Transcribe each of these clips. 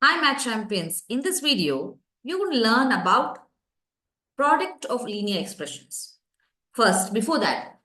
Hi Math Champions. In this video, you will learn about product of linear expressions. First, before that,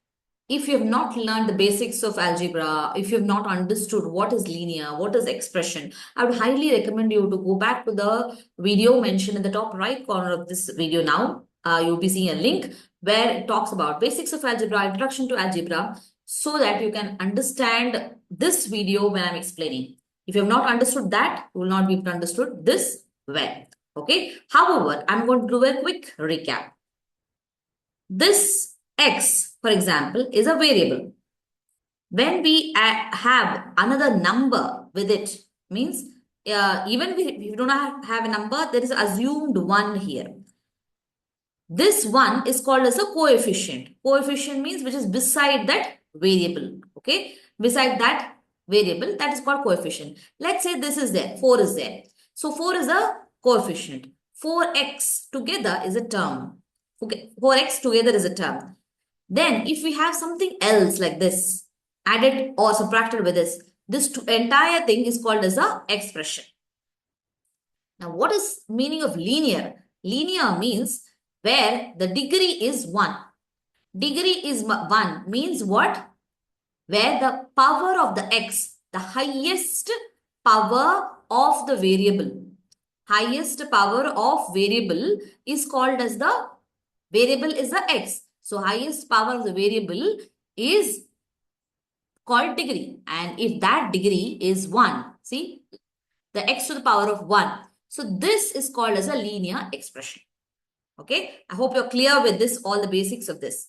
if you have not learned the basics of algebra, if you have not understood what is linear, what is expression, I would highly recommend you to go back to the video mentioned in the top right corner of this video now. You'll be seeing a link where it talks about basics of algebra, introduction to algebra, so that you can understand this video when I'm explaining. If you have not understood that, you will not be able to understood this well. Okay. However, I'm going to do a quick recap. This x, for example, is a variable. When we have another number with it, means even if you do not have a number, there is assumed one here. This one is called as a coefficient. Coefficient means which is beside that variable. Okay, beside that variable, that is called coefficient. Let's say this is there, 4 is there. So 4 is a coefficient. 4x together is a term. Okay, 4x together is a term. Then if we have something else like this, added or subtracted with this entire thing is called as a expression. Now, what is meaning of linear? Linear means where the degree is 1. Degree is 1 means what? Where the power of the x, the highest power of the variable, highest power of variable is called as the variable is the x. So highest power of the variable is called degree. And if that degree is 1, see, the x to the power of 1. So this is called as a linear expression. Okay, I hope you're clear with this, all the basics of this.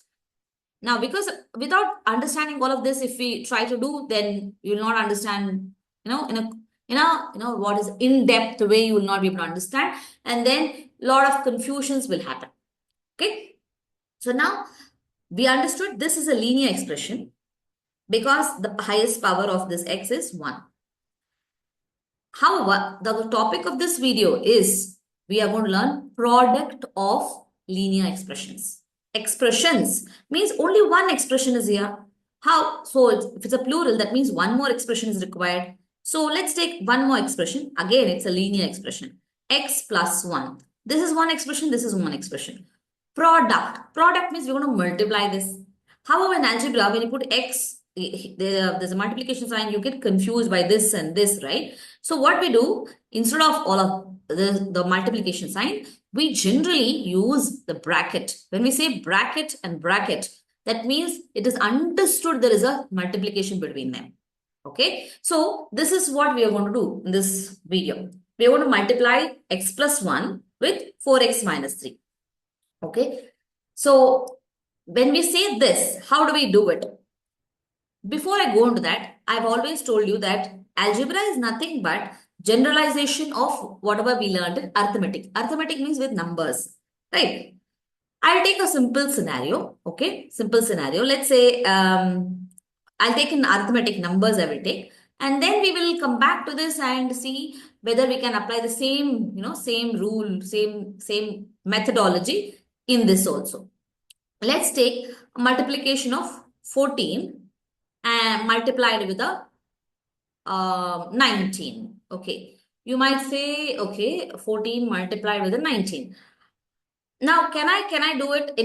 Now, because without understanding all of this, if we try to do, then you will not understand, in a what is in-depth way, you will not be able to understand. And then a lot of confusions will happen. Okay. So now we understood this is a linear expression because the highest power of this x is 1. However, the topic of this video is we are going to learn product of linear expressions. Expressions means only one expression is here. How? So if it's a plural, that means one more expression is required. So let's take one more expression. Again, it's a linear expression. X plus 1. This is one expression. This is one expression. Product. Product means we're going to multiply this. However, in algebra, when you put x, there's a multiplication sign, you get confused by this and this, right? So what we do, instead of all of the multiplication sign, we generally use the bracket. When we say bracket and bracket, that means it is understood there is a multiplication between them. Okay, so this is what we are going to do in this video. We are going to multiply x plus 1 with 4x minus 3. Okay, so when we say this, how do we do it? Before I go into that, I've always told you that algebra is nothing but generalization of whatever we learned in arithmetic. Arithmetic means with numbers, right? I'll take a simple scenario, okay? Simple scenario. Let's say I'll take in arithmetic numbers I will take. And then we will come back to this and see whether we can apply the same, same rule, same methodology in this also. Let's take a multiplication of 14 and multiplied with a 19. Okay. You might say, okay, 14 multiplied with a 19. Now, can I do it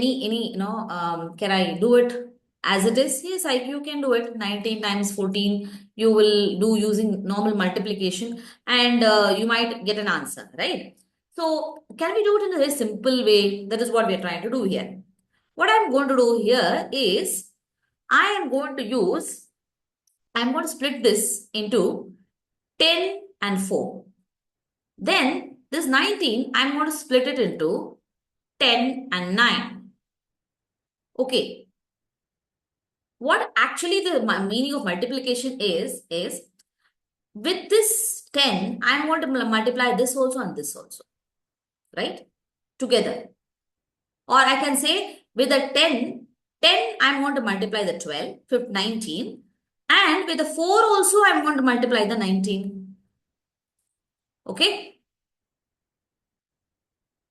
can I do it as it is? Yes, you can do it. 19 times 14, you will do using normal multiplication and you might get an answer, right? So, can we do it in a very simple way? That is what we are trying to do here. What I'm going to do here is, I'm going to split this into 10 and 4. Then this 19, I'm going to split it into 10 and 9. Okay. What actually the meaning of multiplication is with this 10, I'm going to multiply this also and this also, right? Together. Or I can say with the 10, I'm going to multiply the 12, 19. And with the 4 also, I'm going to multiply the 19. Okay?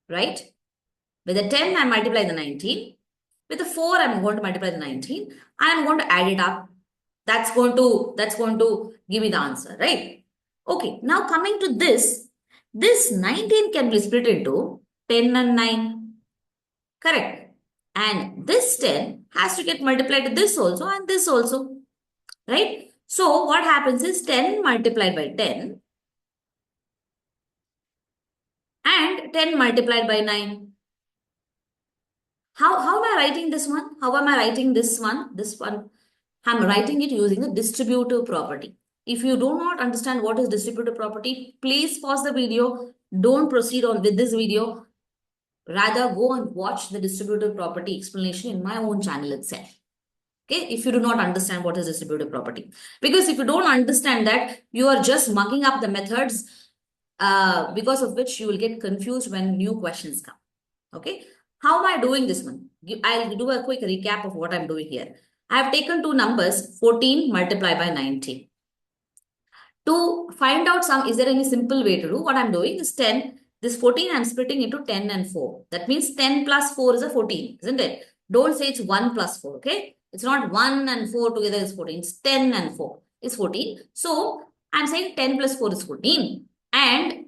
Right? With the 10, I multiply the 19. With the 4, I'm going to multiply the 19. I'm going to add it up. That's going to give me the answer, right? Okay, now coming to this, This 19 can be split into 10 and 9. Correct. And this 10 has to get multiplied to this also and this also. Right? So what happens is 10 multiplied by 10 and 10 multiplied by 9. How am I writing this one? How am I writing this one? This one. I'm writing it using the distributive property. If you do not understand what is distributive property, please pause the video. Don't proceed on with this video. Rather, go and watch the distributive property explanation in my own channel itself. Okay, if you do not understand what is distributive property. Because if you don't understand that, you are just mucking up the methods because of which you will get confused when new questions come. Okay, how am I doing this one? I'll do a quick recap of what I'm doing here. I have taken two numbers, 14 multiplied by 19. To find out is there any simple way to do? What I'm doing is 10. This 14 I'm splitting into 10 and 4. That means 10 plus 4 is a 14, isn't it? Don't say it's 1 plus 4, okay? It's not 1 and 4 together is 14. It's 10 and 4 is 14. So I'm saying 10 plus 4 is 14. And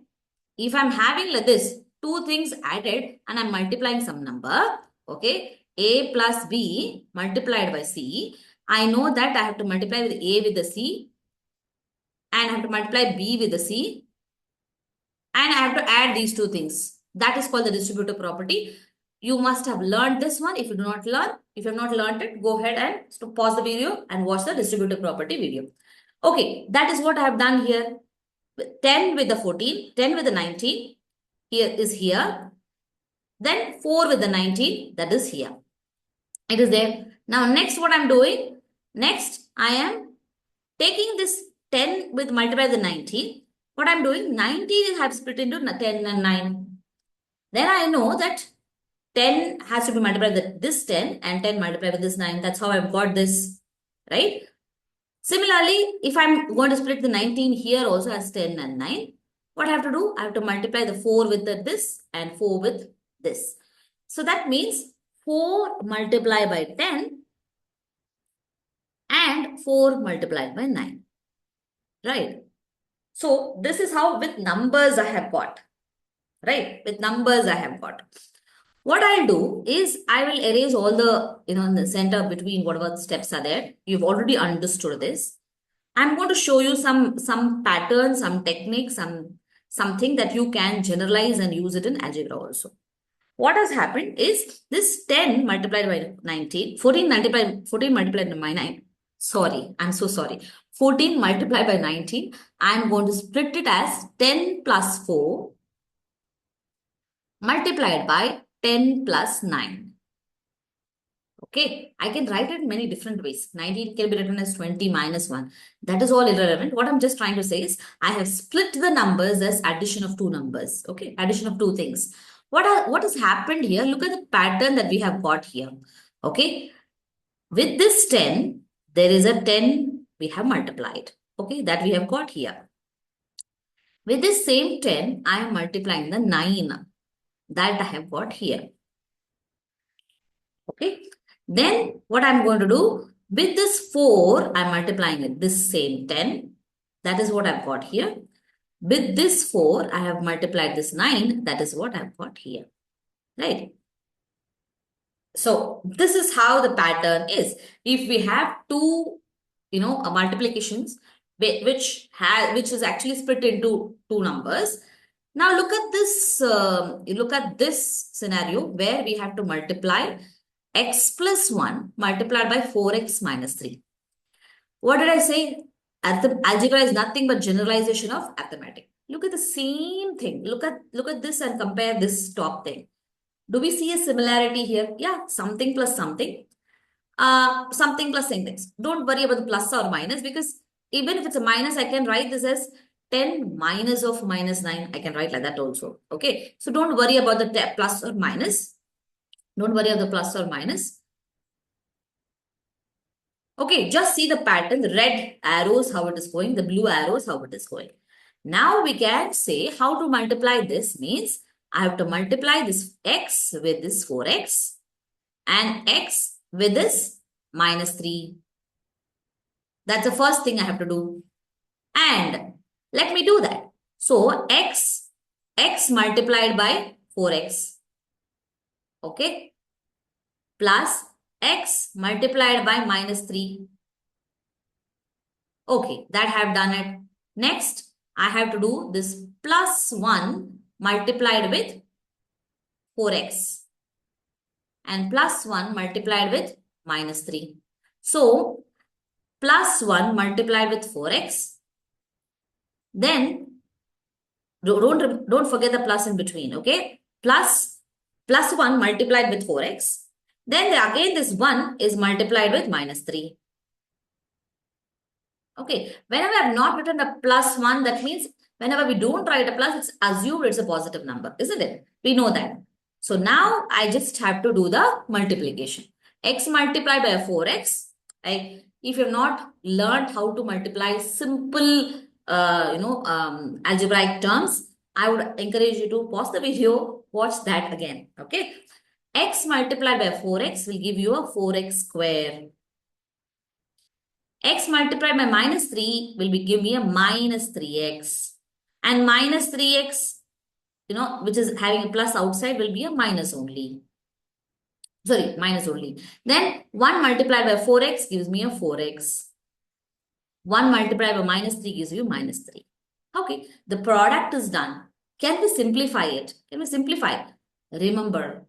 if I'm having like this, two things added and I'm multiplying some number, okay? A plus B multiplied by C. I know that I have to multiply with A with the C and I have to multiply B with the C and I have to add these two things. That is called the distributive property. You must have learned this one. If you do not learn, if you have not learned it, go ahead and pause the video and watch the distributive property video. Okay, that is what I have done here. 10 with the 14, 10 with the 19, here is here. Then 4 with the 19, that is here. It is there. Now, next what I'm doing, next I am taking this 10 with multiply the 19. What I'm doing, 19 is have split into 10 and 9. Then I know that 10 has to be multiplied with this 10 and 10 multiplied with this 9. That's how I've got this, right? Similarly, if I'm going to split the 19 here also as 10 and 9, what I have to do? I have to multiply the 4 with this and 4 with this. So that means 4 multiplied by 10 and 4 multiplied by 9. Right? So this is how with numbers I have got. Right? With numbers I have got. What I'll do is I will erase all the, in the center between whatever steps are there. You've already understood this. I'm going to show you some patterns, some techniques, something that you can generalize and use it in algebra also. What has happened is this 10 multiplied by 19, 14 multiplied by 9. Sorry, I'm so sorry. 14 multiplied by 19. I'm going to split it as 10 plus 4 multiplied by 10 plus 9. Okay, I can write it in many different ways. 19 can be written as 20 minus 1. That is all irrelevant. What I'm just trying to say is I have split the numbers as addition of two numbers. Okay, addition of two things. What has happened here? Look at the pattern that we have got here. Okay, with this 10, there is a 10 we have multiplied. Okay, that we have got here. With this same 10, I am multiplying the 9 that I have got here. Okay. Then what I'm going to do, with this 4, I'm multiplying it, this same 10. That is what I've got here. With this 4, I have multiplied this 9. That is what I've got here. Right. So this is how the pattern is. If we have two, multiplications, which is actually split into two numbers. Now look at this scenario where we have to multiply x plus 1 multiplied by 4x minus 3. What did I say? Algebra is nothing but generalization of arithmetic. Look at the same thing. Look at this and compare this top thing. Do we see a similarity here? Yeah, something plus something. Something plus something. Don't worry about the plus or minus, because even if it's a minus, I can write this as 10 minus of minus 9. I can write like that also. Okay. So don't worry about the plus or minus. Don't worry about the plus or minus. Okay, just see the pattern. The red arrows, how it is going. The blue arrows, how it is going. Now we can say how to multiply this means I have to multiply this x with this 4x and x with this minus 3. That's the first thing I have to do. And let me do that. So x x multiplied by 4x. Okay. Plus x multiplied by minus 3. Okay, that I have done it. Next, I have to do this plus 1 multiplied with 4x and plus 1 multiplied with minus 3. So, plus 1 multiplied with 4x. Then, don't forget the plus in between, okay? Plus 1 multiplied with 4x. Then again this 1 is multiplied with minus 3. Okay, whenever I have not written a plus 1, that means whenever we don't write a plus, it's assumed it's a positive number, isn't it? We know that. So now I just have to do the multiplication. X multiplied by 4x. Right? If you have not learned how to multiply simple, algebraic terms, I would encourage you to pause the video, watch that again. Okay. X multiplied by 4x will give you a 4x square. X multiplied by minus 3 will give me a minus 3x. And minus 3x, which is having a plus outside, will be a minus only. Sorry, minus only. Then 1 multiplied by 4x gives me a 4x. 1 multiplied by minus 3 gives you minus 3. Okay, the product is done. Can we simplify it? Can we simplify? Remember,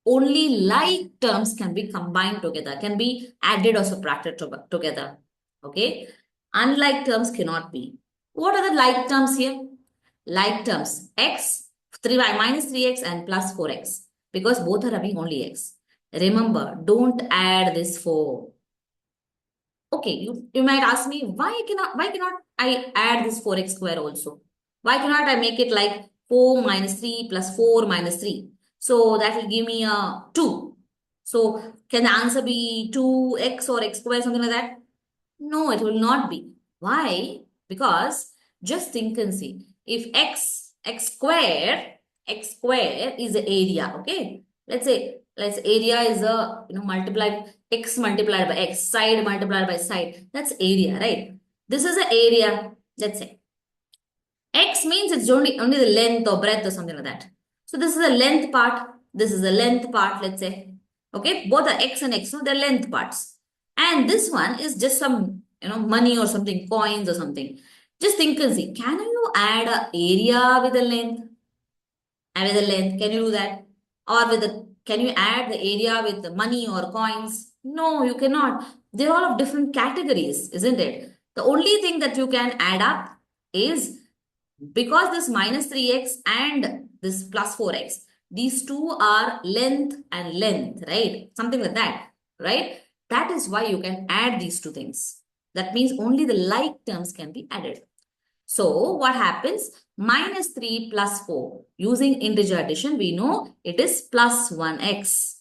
only like terms can be combined together, can be added or subtracted together. Okay. Unlike terms cannot be. What are the like terms here? Like terms, x, 3y minus 3x and plus 4x. Because both are having only x. Remember, don't add this 4. Okay, you might ask me, why cannot I add this 4x square also? Why cannot I make it like 4 minus 3 plus 4 minus 3? So that will give me a 2. So can the answer be 2x or x square, something like that? No, it will not be. Why? Because just think and see. If x square is the area, okay? Let's say area is a x multiplied by x, side multiplied by side. That's area, right? This is the area, let's say. X means it's only the length or breadth or something like that. So this is the length part. This is the length part, let's say. Okay, both are x and x, so they're length parts. And this one is just some, money or something, coins or something. Just think and see, can you add a area with a length? And with a length, can you do that? Or can you add the area with the money or coins? No, you cannot. They're all of different categories, isn't it? The only thing that you can add up is, because this minus 3x and this plus 4x, these two are length and length, right? Something like that, right? That is why you can add these two things. That means only the like terms can be added. So what happens? Minus 3 plus 4. Using integer addition, we know it is plus 1x.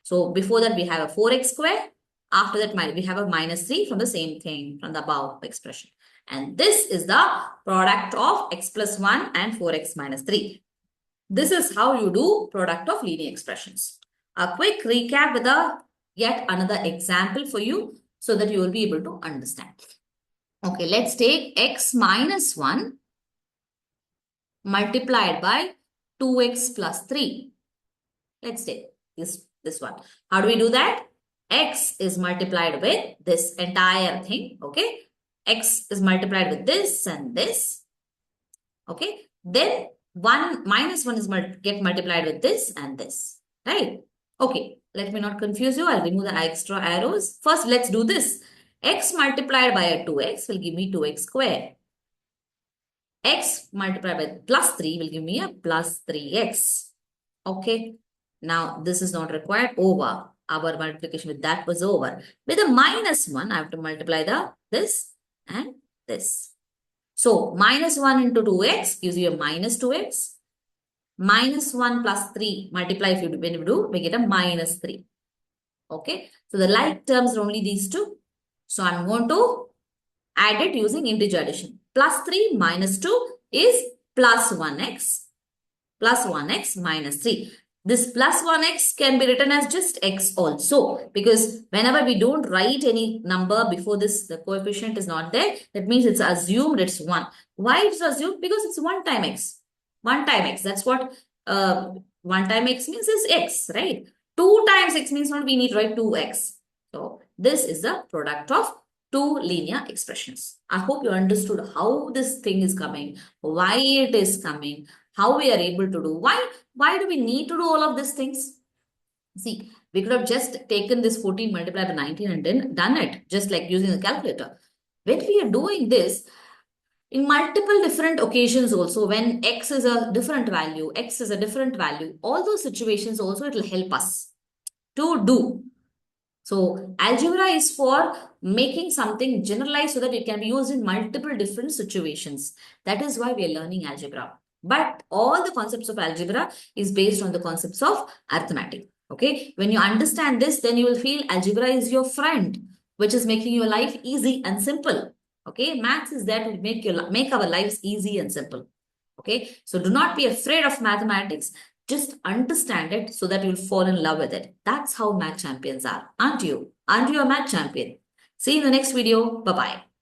So before that, we have a 4x square. After that, we have a minus 3 from the same thing, from the above expression. And this is the product of x plus 1 and 4x minus 3. This is how you do product of linear expressions. A quick recap with yet another example for you so that you will be able to understand. Okay, let's take x minus 1 multiplied by 2x plus 3. Let's take this one. How do we do that? X is multiplied with this entire thing, okay? X is multiplied with this and this, okay? Then 1 minus 1 is get multiplied with this and this, right? Okay, let me not confuse you. I'll remove the extra arrows. First, let's do this. X multiplied by a 2x will give me 2x square. X multiplied by plus 3 will give me a plus 3x. Okay. Now, this is not required. Over. Our multiplication with that was over. With a minus 1, I have to multiply this and this. So, minus 1 into 2x gives you a minus 2x. Minus 1 plus 3 multiply when you do, we get a minus 3. Okay. So, the like terms are only these two. So, I'm going to add it using integer addition. Plus 3 minus 2 is plus 1x. Plus 1x minus 3. This plus 1x can be written as just x also, because whenever we don't write any number before this, the coefficient is not there. That means it's assumed it's 1. Why it's assumed? Because it's 1 time x. 1 time x. That's what 1 time x means is x, right? 2 times x means not we need to write 2x. So this is the product of two linear expressions. I hope you understood how this thing is coming, why it is coming, how we are able to do. Why do we need to do all of these things? See, we could have just taken this 14 multiplied by 19 and then done it, just like using a calculator. When we are doing this, in multiple different occasions also, when x is a different value, x is a different value, all those situations also it will help us to do. So algebra is for making something generalized so that it can be used in multiple different situations. That is why we are learning algebra. But all the concepts of algebra is based on the concepts of arithmetic. Okay. When you understand this, then you will feel algebra is your friend, which is making your life easy and simple. Okay. Maths is there to make our lives easy and simple. Okay. So do not be afraid of mathematics. Just understand it so that you'll fall in love with it. That's how math champions are, aren't you? Aren't you a math champion? See you in the next video. Bye-bye.